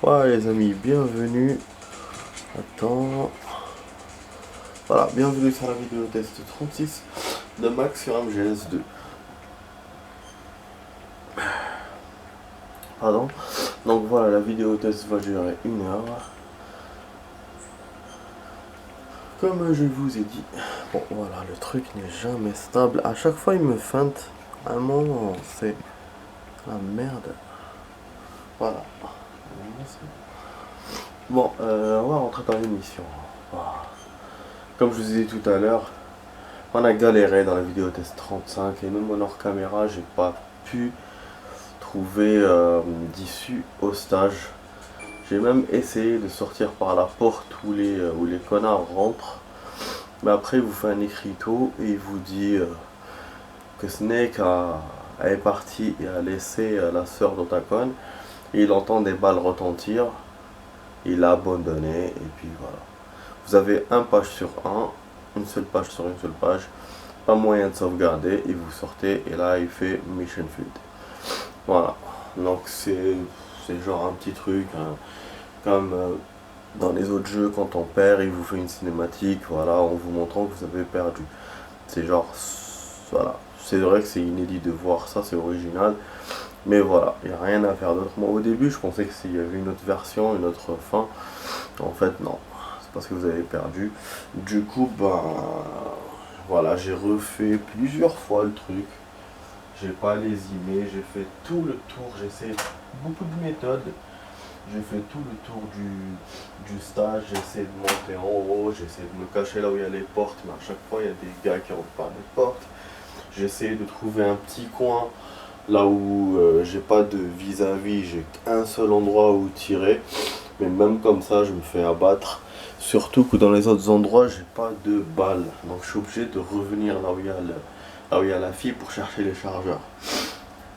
Voilà les amis, bienvenue. Attends. Voilà, bienvenue sur la vidéo test 36 de Max sur MGS2. Pardon. Donc voilà, la vidéo test va durer 1 heure. Comme je vous ai dit. Bon voilà, le truc n'est jamais stable. À chaque fois il me feinte. Vraiment, c'est la merde. Voilà. Bon, on va rentrer dans l'émission. Voilà. Comme je vous ai dit tout à l'heure, on a galéré dans la vidéo test 35 et même en hors caméra, j'ai pas pu trouver d'issue au stage. J'ai même essayé de sortir par la porte où les connards rentrent. Mais après, il vous fait un écriteau et il vous dit que Snake est parti et a laissé la sœur d'Otacon. Et il entend des balles retentir. Il a abandonné et puis voilà. Vous avez un page sur un, une seule page sur une seule page. Pas moyen de sauvegarder et vous sortez et là il fait Mission Field. Voilà. Donc c'est genre un petit truc hein, comme dans les autres jeux quand on perd il vous fait une cinématique voilà en vous montrant que vous avez perdu. C'est genre voilà. C'est vrai que c'est inédit de voir ça, c'est original. Mais voilà, il n'y a rien à faire d'autre. Moi au début je pensais que s'il y avait une autre version, une autre fin. En fait non. C'est parce que vous avez perdu. Du coup ben voilà, j'ai refait plusieurs fois le truc. J'ai pas lésiné, j'ai fait tout le tour, j'ai essayé beaucoup de méthodes. J'ai fait tout le tour du stage, j'ai essayé de monter en haut, j'ai essayé de me cacher là où il y a les portes, mais à chaque fois il y a des gars qui rentrent par les portes. J'ai essayé de trouver un petit coin là où j'ai pas de vis-à-vis, j'ai qu'un seul endroit où tirer. Mais même comme ça, je me fais abattre. Surtout que dans les autres endroits, j'ai pas de balles. Donc je suis obligé de revenir là où il y a la fille pour chercher les chargeurs.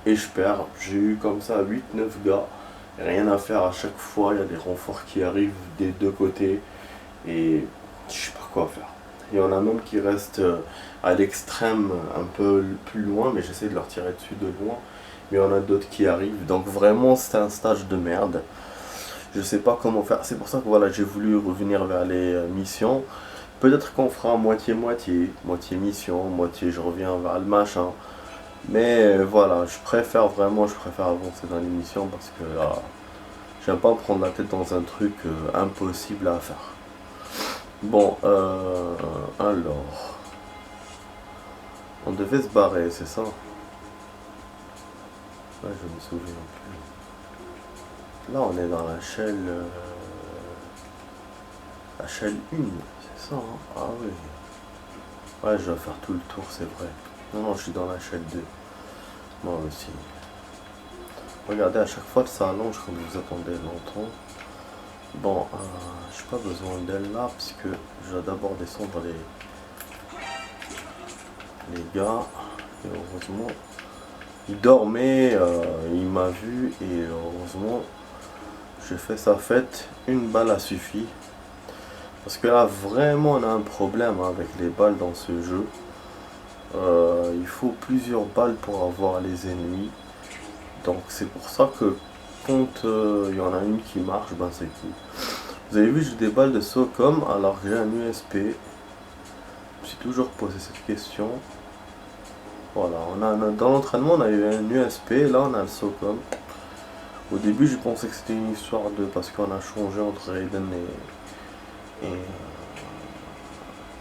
Et je perds. J'ai eu comme ça 8-9 gars. Rien à faire à chaque fois. Il y a des renforts qui arrivent des deux côtés. Et je sais pas quoi faire. Il y en a même qui restent à l'extrême un peu plus loin. Mais j'essaie de leur tirer dessus de loin. Mais il y en a d'autres qui arrivent. Donc vraiment c'est un stage de merde. Je sais pas comment faire. C'est pour ça que voilà, j'ai voulu revenir vers les missions. Peut-être qu'on fera moitié-moitié. Moitié mission, moitié je reviens vers le machin. Mais voilà, je préfère avancer dans les missions parce que j'aime pas me prendre la tête dans un truc impossible à faire. Bon, alors. On devait se barrer, c'est ça? Ouais, je me souviens plus. Là, on est dans la shell. La shell 1, c'est ça, hein? Ah oui. Ouais, je dois faire tout le tour, c'est vrai. Non, non, je suis dans la shell 2. Moi aussi. Regardez, à chaque fois, ça allonge quand vous attendez longtemps. Bon, j'ai pas besoin d'elle là, puisque je dois d'abord descendre les gars. Et heureusement, il dormait, il m'a vu, et heureusement, j'ai fait sa fête. Une balle a suffi. Parce que là, vraiment, on a un problème avec les balles dans ce jeu. Il faut plusieurs balles pour avoir les ennemis. Donc c'est pour ça que quand il y en a une qui marche, ben c'est cool. Vous avez vu, j'ai des balles de SOCOM alors que j'ai un USP. Je me suis toujours posé cette question. Voilà, dans l'entraînement on a eu un USP, là on a le SOCOM. Au début je pensais que c'était une histoire de parce qu'on a changé entre Raiden et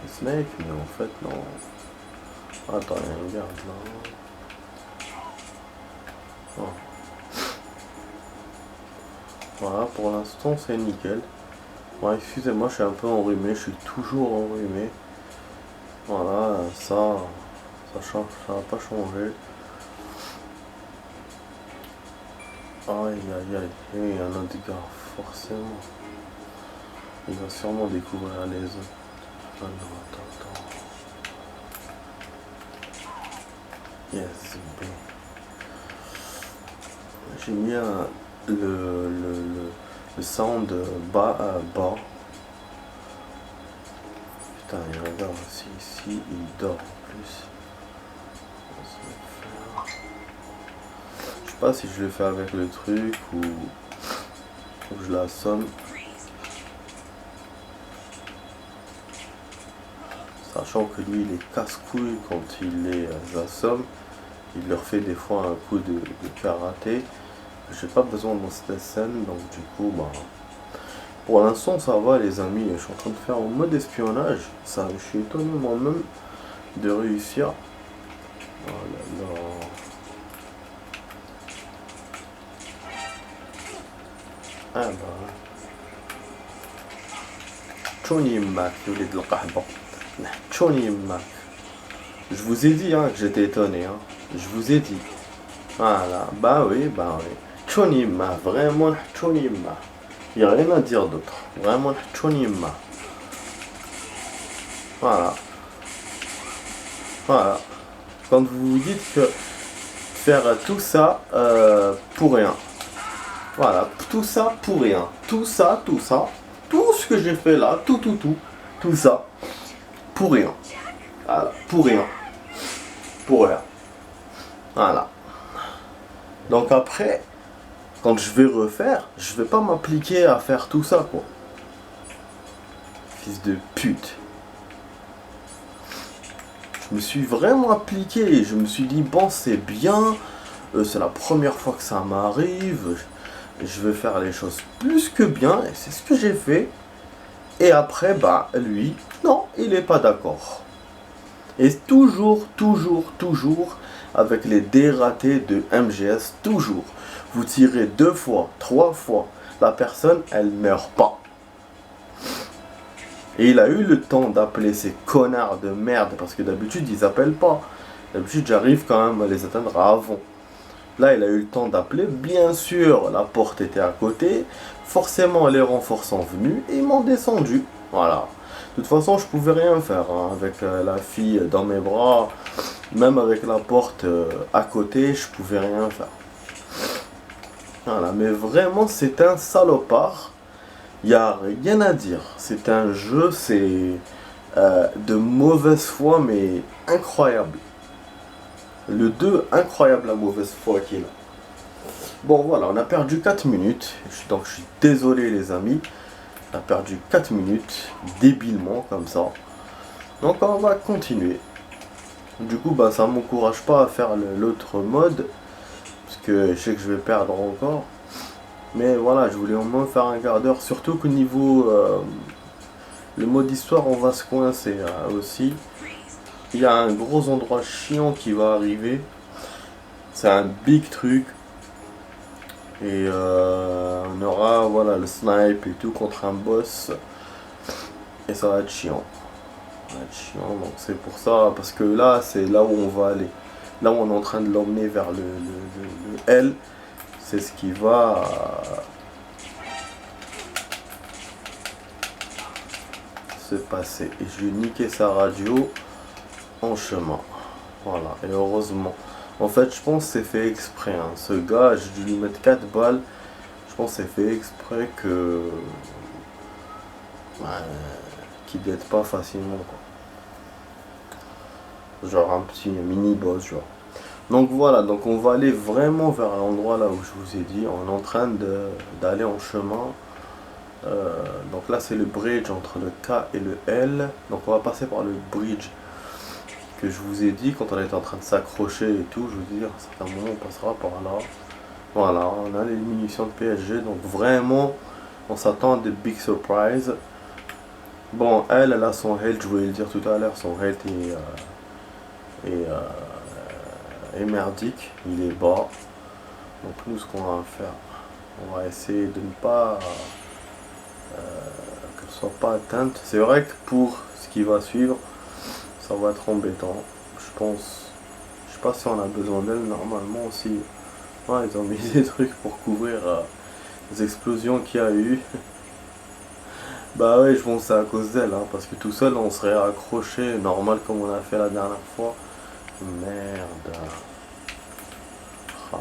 Snake, mais en fait non. Attends, il y a une garde là. Oh. Voilà, pour l'instant c'est nickel. Bon, excusez-moi, je suis un peu enrhumé, je suis toujours enrhumé. Voilà, ça change, ça va pas changer. Aïe aïe aïe, et il y a un autre gars, forcément. Il va sûrement découvrir les autres. Ah non, attends. Yes, bon. J'ai mis le sound bas. Putain, il y a un gars aussi ici, il dort en plus. Je sais pas si je le fais avec le truc ou je je l'assomme. Sachant que lui, il est casse-couille quand il les assomme. Il leur fait des fois un coup de karaté. J'ai pas besoin dans cette scène, donc du coup, bah, pour l'instant, ça va, les amis. Je suis en train de faire en mode espionnage. Ça, je suis étonné moi-même de réussir. Oh là là. Ah bah. تشوني يماك يا وليد القحبة. تشوني يماك. Je vous ai dit hein, que j'étais étonné. Hein. Je vous ai dit. Voilà. Bah oui, bah oui. تشوني يماك. Vraiment تشوني يماك. Il n'y a rien à dire d'autre. Vraiment تشوني يماك. Voilà. Voilà. Quand vous vous dites que faire tout ça pour rien. Voilà, tout ça pour rien. Tout ça, tout ce que j'ai fait là, tout ça, pour rien. Voilà, pour rien. Pour rien. Voilà. Donc après, quand je vais refaire, je vais pas m'appliquer à faire tout ça, quoi. Fils de pute. Je me suis vraiment appliqué. Je me suis dit, bon, c'est bien. C'est la première fois que ça m'arrive. Je vais faire les choses plus que bien. Et c'est ce que j'ai fait. Et après, bah, lui, non, il n'est pas d'accord. Et toujours, avec les dératés de MGS, toujours. Vous tirez 2 fois, 3 fois, la personne, elle meurt pas. Et il a eu le temps d'appeler ces connards de merde, parce que d'habitude, ils appellent pas. D'habitude, j'arrive quand même à les atteindre avant. Là, il a eu le temps d'appeler. Bien sûr, la porte était à côté. Forcément, les renforts sont venus et ils m'ont descendu. Voilà. De toute façon, je pouvais rien faire hein, avec la fille dans mes bras. Même avec la porte à côté, je pouvais rien faire. Voilà. Mais vraiment, c'est un salopard. Il n'y a rien à dire. C'est un jeu, c'est de mauvaise foi, mais incroyable. Le 2, incroyable la mauvaise foi qu'il a. Bon voilà, on a perdu 4 minutes. Donc je suis désolé les amis. On a perdu 4 minutes, débilement comme ça. Donc on va continuer. Du coup, bah, ça m'encourage pas à faire l'autre mode. Parce que je sais que je vais perdre encore. Mais voilà, je voulais au moins faire un quart d'heure. Surtout qu'au niveau... le mode histoire, on va se coincer aussi. Il y a un gros endroit chiant qui va arriver. C'est un big truc. Et on aura voilà, le snipe et tout contre un boss. Et ça va être chiant. Ça va être chiant. Donc c'est pour ça. Parce que là, c'est là où on va aller. Là où on est en train de l'emmener vers le L. C'est ce qui va... se passer. Et je vais niquer sa radio en chemin. Voilà, et heureusement. En fait, je pense que c'est fait exprès. Hein. Ce gars, j'ai dû lui mettre 4 balles. Je pense que c'est fait exprès que... Ouais, qu'il n'aide pas facilement. Quoi. Genre un petit mini-boss, genre. Donc voilà, donc on va aller vraiment vers l'endroit là où je vous ai dit. On est en train d'aller en chemin. Donc là, c'est le bridge entre le K et le L. Donc on va passer par le bridge que je vous ai dit quand on était en train de s'accrocher et tout. Je vous dis, à un certain moment, on passera par là. Voilà, on a les munitions de PSG. Donc vraiment, on s'attend à des big surprises. Bon, elle a son health, je voulais le dire tout à l'heure. Son health est merdique. Il est bas. Donc nous, ce qu'on va faire, on va essayer de ne pas... qu'elle soit pas atteinte. C'est vrai que pour ce qui va suivre, ça va être embêtant. Je pense. Je sais pas si on a besoin d'elle normalement aussi. Ouais, ils ont mis des trucs pour couvrir les explosions qu'il y a eu. Bah ouais, je pense que c'est à cause d'elle, hein, parce que tout seul on serait accroché normal comme on a fait la dernière fois. Merde. Ah,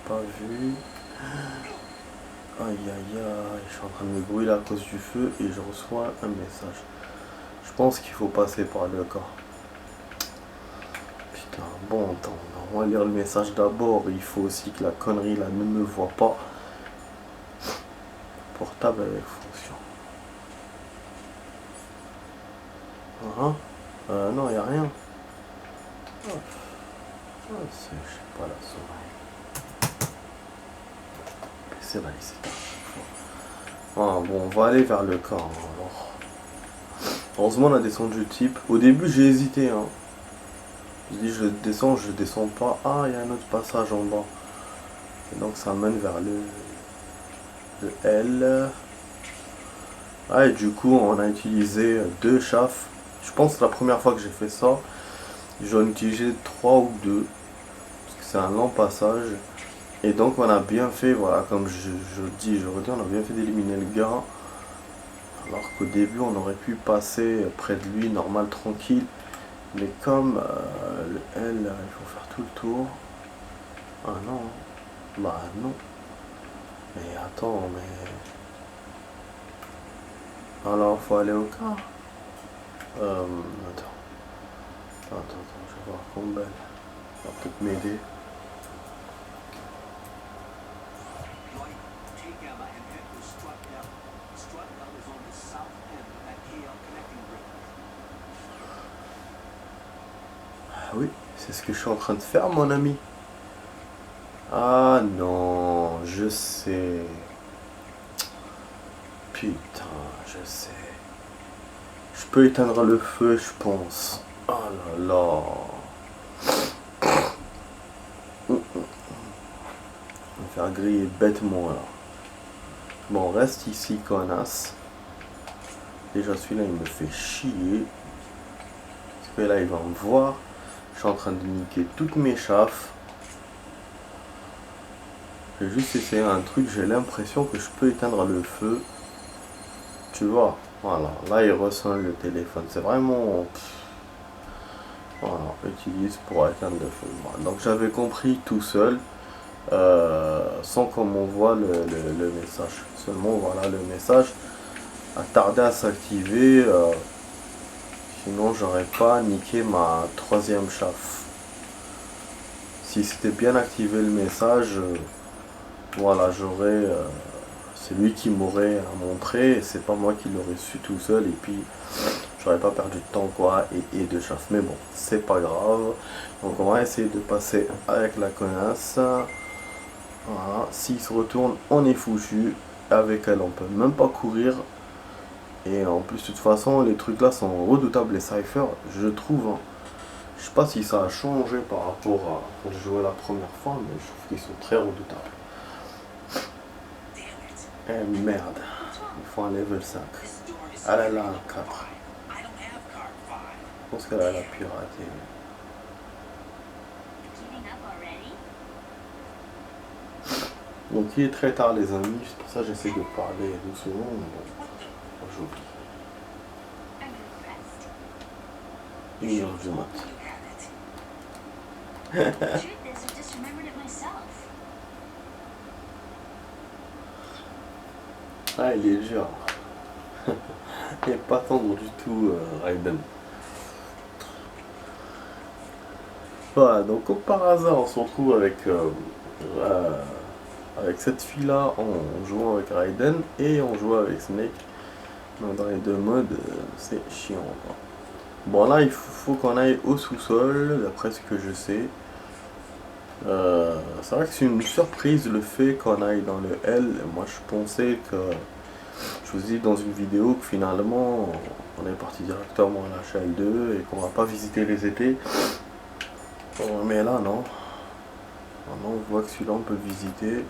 pas vu. Aïe aïe aïe, je suis en train de me brûler à cause du feu et je reçois un message. Je pense qu'il faut passer par le cas. Putain, bon, attends, on va lire le message d'abord. Il faut aussi que la connerie là ne me voit pas. Portable avec fonction. Non, il n'y a rien. Je sais pas la souris. C'est là ici. Bon, on va aller vers le camp. Alors. Heureusement, on a descendu le type. Au début, j'ai hésité. Hein. Je dis, je descends pas. Ah, il y a un autre passage en bas. Et donc, ça mène vers le L. Ah, et du coup, on a utilisé 2 chaffes. Je pense que c'est la première fois que j'ai fait ça. J'en ai utilisé 3 ou 2. Parce que c'est un long passage. Et donc, on a bien fait, voilà, comme je redis, on a bien fait d'éliminer le gars. Alors qu'au début, on aurait pu passer près de lui, normal, tranquille. Mais comme le L, il faut faire tout le tour. Ah non. Bah non. Mais attends, mais... Alors, faut aller au cas. Attends, je vais voir Campbell. Ça va peut-être m'aider. Ah oui, c'est ce que je suis en train de faire, mon ami. Ah non, je sais. Putain, je sais. Je peux éteindre le feu, je pense. Oh là là. On va faire griller bêtement là. Bon, reste ici, connasse. Déjà, celui-là, il me fait chier. Parce que là, il va me voir. Je suis en train de niquer toutes mes chaffes. J'ai juste essayé un truc, j'ai l'impression que je peux éteindre le feu. Tu vois, voilà, là il ressent le téléphone. C'est vraiment... Voilà, utilise pour éteindre le feu. Voilà. Donc j'avais compris tout seul, sans qu'on m'envoie le message. Seulement voilà, le message a tardé à s'activer. Sinon j'aurais pas niqué ma 3e chauffe. Si c'était bien activé le message, voilà, j'aurais... c'est lui qui m'aurait montré, et c'est pas moi qui l'aurais su tout seul, et puis j'aurais pas perdu de temps quoi, et de chasse. Mais bon, c'est pas grave. Donc on va essayer de passer avec la connasse. Voilà, s'il se retourne, on est foutu. Avec elle, on peut même pas courir. Et en plus, de toute façon, les trucs là sont redoutables, les cyphers, je trouve. Hein. Je sais pas si ça a changé par rapport à quand je jouais la première fois, mais je trouve qu'ils sont très redoutables. Eh merde, il faut un level 5. Elle a là un 4. Je pense qu'elle a la piraté. Donc il est très tard les amis, c'est pour ça que j'essaie de parler doucement. Bon, j'oublie. 1h du mat. Ah, il est dur. Il n'est pas tendre du tout, Raiden. Voilà, donc comme par hasard, on se retrouve avec cette fille-là en jouant avec Raiden et on joue avec Snake. Donc dans les 2 modes, c'est chiant. Quoi. Bon là, il faut qu'on aille au sous-sol, d'après ce que je sais. C'est vrai que c'est une surprise le fait qu'on aille dans le L. Moi je pensais que, je vous dis dans une vidéo que finalement on est parti directement à la HL2 et qu'on va pas visiter les étés. Mais là non. Maintenant on voit que celui-là on peut visiter.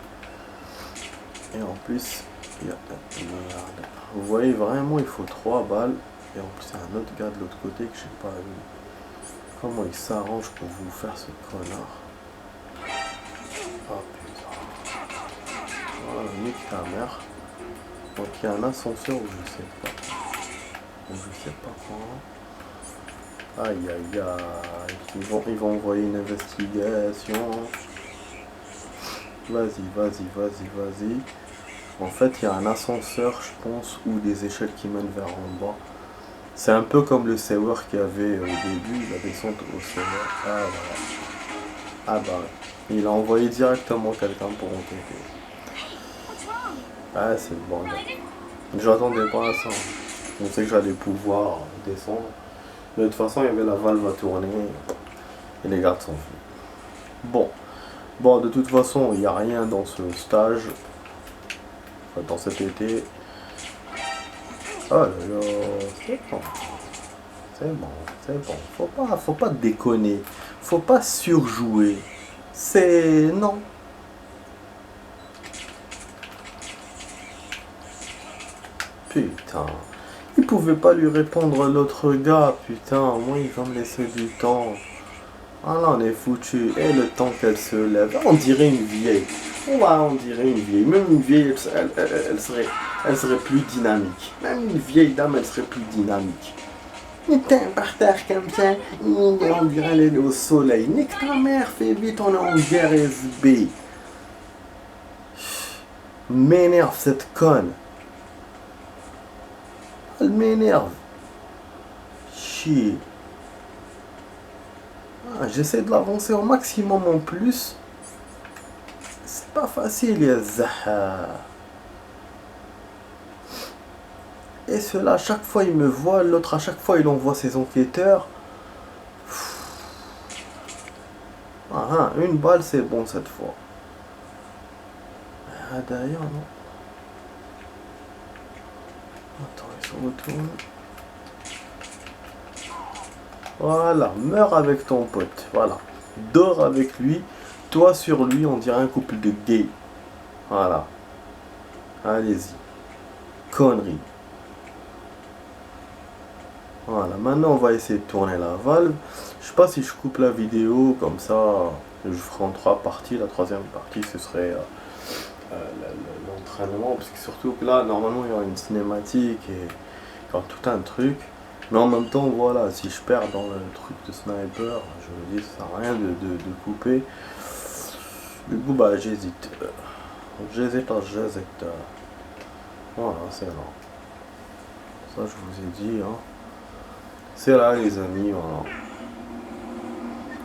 Et en plus, il y a... Merde. Vous voyez vraiment il faut 3 balles. Et en plus il y a un autre gars de l'autre côté que j'ai pas vu. Comment il s'arrange pour vous faire ce connard. Oh putain. Voilà, nique ta mère. Donc il y a un ascenseur où je sais pas. Je sais pas quoi. Aïe aïe aïe. Ils vont envoyer une investigation. Vas-y. En fait, il y a un ascenseur, je pense, ou des échelles qui mènent vers en bas. C'est un peu comme le sewer qu'il y avait au début, la descente au sewer. Ah, voilà. Ah bah, il a envoyé directement quelqu'un pour enquêter. Ah, c'est bon. J'attendais pas à ça. Je pensais que j'allais pouvoir descendre. Mais de toute façon, il y avait la valve à tourner et les gardes sont venus. Bon, de toute façon, il n'y a rien dans ce stage, enfin, dans cet été. Oh là là, c'est bon, c'est bon, c'est bon. Faut pas déconner, faut pas surjouer. C'est non. Putain, il pouvait pas lui répondre l'autre gars, putain, au moins il va me laisser du temps. Ah là, on est foutu. Et le temps qu'elle se lève, on dirait une vieille. Ouais, on dirait une vieille. Même une vieille, elle serait plus dynamique. Même une vieille dame, elle serait plus dynamique. Putain, par terre comme ça, on dirait elle est au soleil. Nique ta mère, fais vite, on est en guerre SB. M'énerve cette conne. Elle m'énerve. Chier. Ah, j'essaie de l'avancer au maximum en plus. C'est pas facile, ya Zaha. Et ceux-là, à chaque fois, ils me voient. L'autre, à chaque fois, il envoie ses enquêteurs. Ah, une balle, c'est bon cette fois. Ah, d'ailleurs, non. Attends, ils se retournent. Voilà, meurs avec ton pote. Voilà. Dors avec lui. Toi sur lui, on dirait un couple de gays. Voilà. Allez-y. Connerie. Voilà, maintenant on va essayer de tourner la valve. Je sais pas si je coupe la vidéo, comme ça je ferai en 3 parties. La troisième partie ce serait l'entraînement, parce que surtout que là normalement il y aura une cinématique et il y aura tout un truc. Mais en même temps voilà, si je perds dans le truc de sniper, je me dis ça sert à rien de couper. Du coup bah j'hésite. J'hésite. Voilà, c'est là. Ça je vous ai dit hein. C'est là les amis, voilà.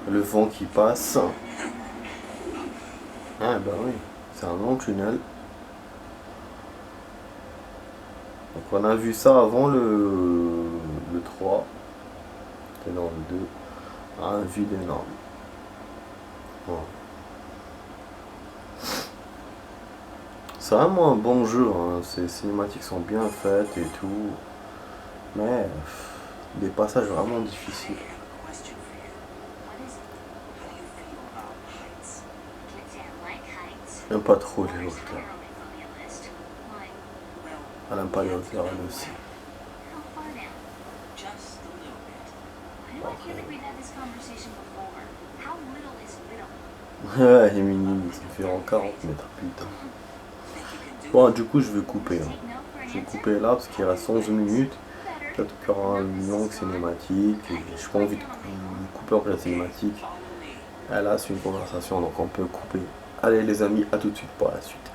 Le vent qui passe. Ah bah oui, c'est un long tunnel. Donc on a vu ça avant le 3. Et dans le 2. Un vide énorme. Voilà. C'est vraiment un bon jeu, hein. Ces cinématiques sont bien faites et tout. Mais des passages vraiment difficiles. J'aime pas trop les hauteurs. Elle aime pas les hauteurs elle aussi. Ouais, il est minime, il se fait en 40 mètres, putain. Bon, du coup, je vais couper. Hein. Je vais couper là parce qu'il reste 11 minutes. Peut-être qu'il y aura une longue cinématique. Et j'ai pas envie de couper après la cinématique. Et là, c'est une conversation, donc on peut couper. Allez, les amis, à tout de suite pour la suite.